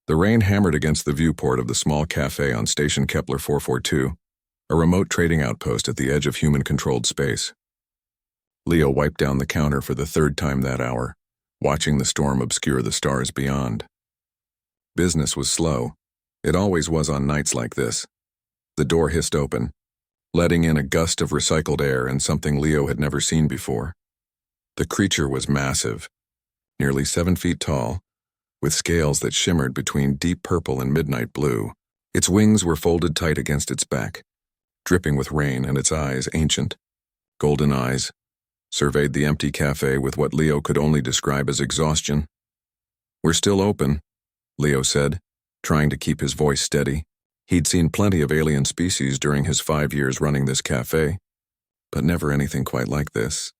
The rain hammered against the viewport of the small cafe on Station Kepler 442, a remote trading outpost at the edge of human-controlled space. Leo wiped down the counter for the third time that hour, watching the storm obscure the stars beyond. Business was slow. It always was on nights like this. The door hissed open, letting in a gust of recycled air and something Leo had never seen before. The creature was massive, nearly 7 feet tall, with scales that shimmered between deep purple and midnight blue. Its wings were folded tight against its back, dripping with rain, and its eyes, ancient, golden eyes, surveyed the empty cafe with what Leo could only describe as exhaustion. "We're still open," Leo said, trying to keep his voice steady. He'd seen plenty of alien species during his 5 years running this cafe, but never anything quite like this.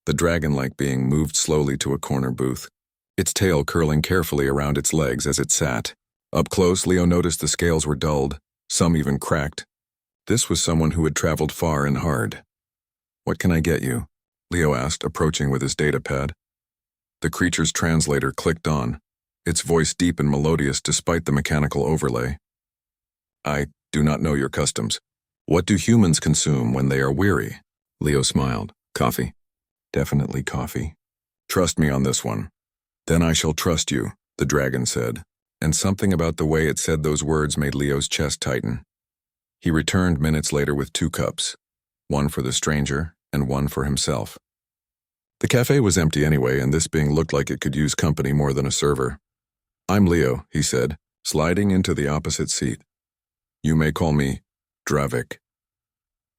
The dragon-like being moved slowly to a corner booth, its tail curling carefully around its legs as it sat. Up close, Leo noticed the scales were dulled, some even cracked. This was someone who had traveled far and hard. "What can I get you?" Leo asked, approaching with his datapad. The creature's translator clicked on, its voice deep and melodious despite the mechanical overlay. "I do not know your customs. What do humans consume when they are weary?" Leo smiled. "Coffee. Definitely coffee. Trust me on this one." "Then I shall trust you," the dragon said, and something about the way it said those words made Leo's chest tighten. He returned minutes later with 2 cups, one for the stranger and one for himself. The cafe was empty anyway, and this being looked like it could use company more than a server. "I'm Leo," he said, sliding into the opposite seat. "You may call me Dravik."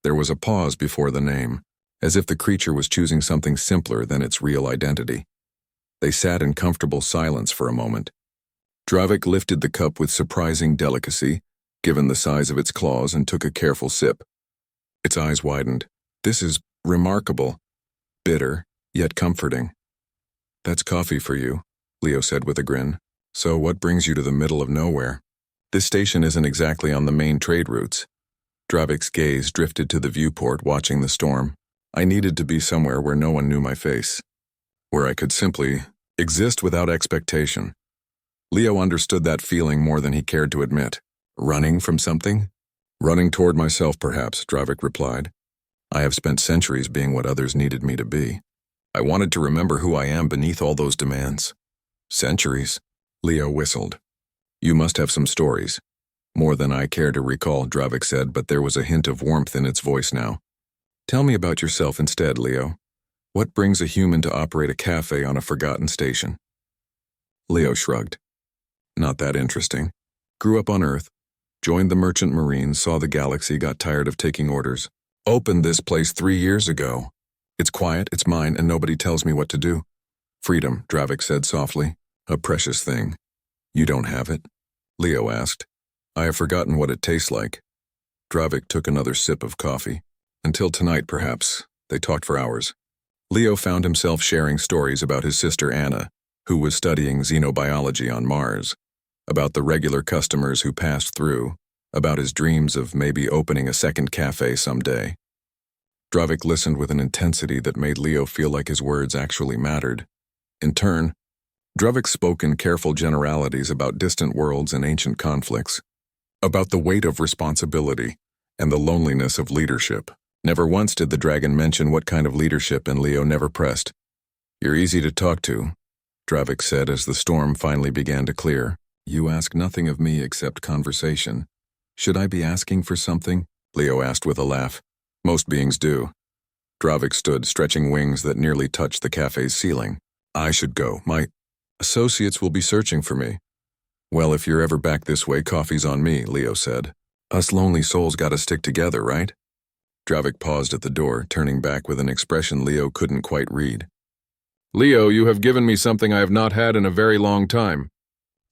There was a pause before the name, as if the creature was choosing something simpler than its real identity. They sat in comfortable silence for a moment. Dravik lifted the cup with surprising delicacy, given the size of its claws, and took a careful sip. Its eyes widened. "This is remarkable. Bitter, yet comforting." "That's coffee for you," Leo said with a grin. "So what brings you to the middle of nowhere?" "This station isn't exactly on the main trade routes." Dravik's gaze drifted to the viewport, watching the storm. "I needed to be somewhere where no one knew my face, where I could simply exist without expectation." Leo understood that feeling more than he cared to admit. "Running from something?" "Running toward myself, perhaps," Dravik replied. "I have spent centuries being what others needed me to be. I wanted to remember who I am beneath all those demands." "Centuries?" Leo whistled. "You must have some stories." "More than I care to recall," Dravik said, but there was a hint of warmth in its voice now. "Tell me about yourself instead, Leo. What brings a human to operate a cafe on a forgotten station?" Leo shrugged. "Not that interesting. Grew up on Earth, joined the Merchant Marines, saw the galaxy, got tired of taking orders. Opened this place 3 years ago. It's quiet, it's mine, and nobody tells me what to do." "Freedom," Dravik said softly. "A precious thing." "You don't have it?" Leo asked. "I have forgotten what it tastes like." Dravik took another sip of coffee. "Until tonight, perhaps." They talked for hours. Leo found himself sharing stories about his sister Anna, who was studying xenobiology on Mars, about the regular customers who passed through, about his dreams of maybe opening a second cafe someday. Dravik listened with an intensity that made Leo feel like his words actually mattered. In turn, Dravik spoke in careful generalities about distant worlds and ancient conflicts, about the weight of responsibility and the loneliness of leadership. Never once did the dragon mention what kind of leadership, and Leo never pressed. "You're easy to talk to," Dravik said as the storm finally began to clear. "You ask nothing of me except conversation." "Should I be asking for something?" Leo asked with a laugh. "Most beings do." Dravik stood, stretching wings that nearly touched the cafe's ceiling. "I should go. My associates will be searching for me." "Well, if you're ever back this way, coffee's on me," Leo said. "Us lonely souls gotta stick together, right?" Dravik paused at the door, turning back with an expression Leo couldn't quite read. "Leo, you have given me something I have not had in a very long time."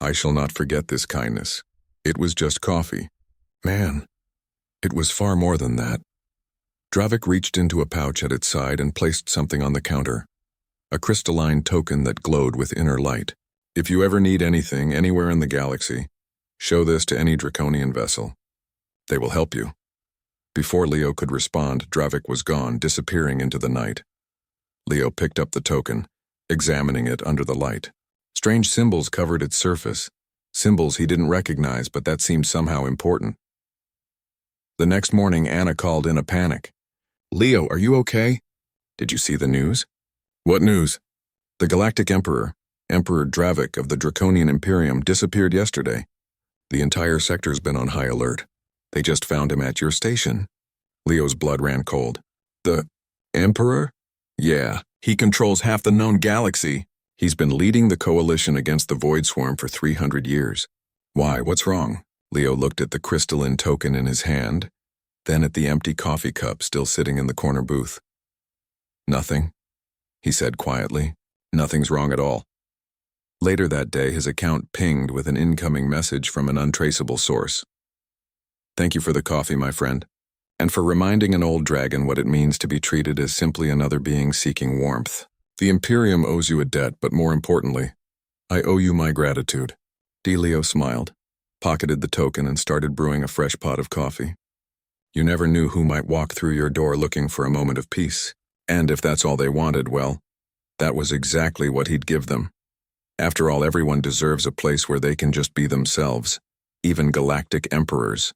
"I shall not forget this kindness. It was just coffee." "Man, it was far more than that." Dravik reached into a pouch at its side and placed something on the counter, a crystalline token that glowed with inner light. "If you ever need anything anywhere in the galaxy, show this to any draconian vessel. They will help you." Before Leo could respond, Dravik was gone, disappearing into the night. Leo picked up the token, examining it under the light. Strange symbols covered its surface, Symbols he didn't recognize, but that seemed somehow important. The next morning, Anna called in a panic. "Leo, are you okay? Did you see the news?" "What news?" "The Galactic Emperor, Emperor Dravik of the Draconian Imperium, disappeared yesterday. The entire sector's been on high alert. They just found him at your station." Leo's blood ran cold. "The Emperor?" "Yeah, he controls half the known galaxy. He's been leading the coalition against the Void Swarm for 300 years. Why, what's wrong?" Leo looked at the crystalline token in his hand, then at the empty coffee cup still sitting in the corner booth. "Nothing," he said quietly. "Nothing's wrong at all." Later that day, his account pinged with an incoming message from an untraceable source. "Thank you for the coffee, my friend, and for reminding an old dragon what it means to be treated as simply another being seeking warmth. The Imperium owes you a debt, but more importantly, I owe you my gratitude." Leo smiled, pocketed the token, and started brewing a fresh pot of coffee. You never knew who might walk through your door looking for a moment of peace. And if that's all they wanted, well, that was exactly what he'd give them. After all, everyone deserves a place where they can just be themselves, even galactic emperors.